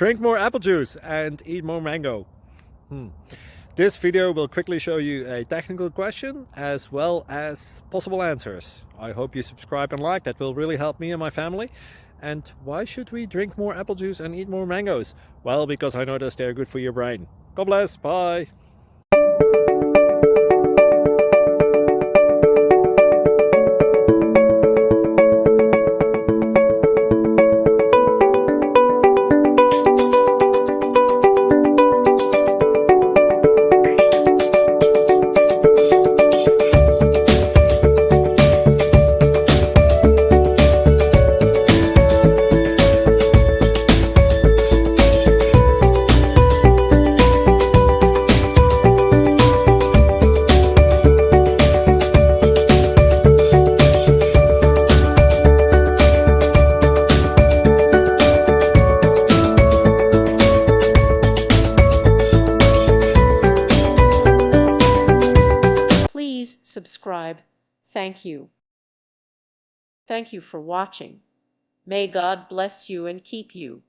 Drink more apple juice and eat more mango. This video will quickly show you a technical question as well as possible answers. I hope you subscribe and like, that will really help me and my family. And why should we drink more apple juice and eat more mangoes? Well, because I noticed they're good for your brain. God bless, bye! Please subscribe. Thank you. Thank you for watching. May God bless you and keep you.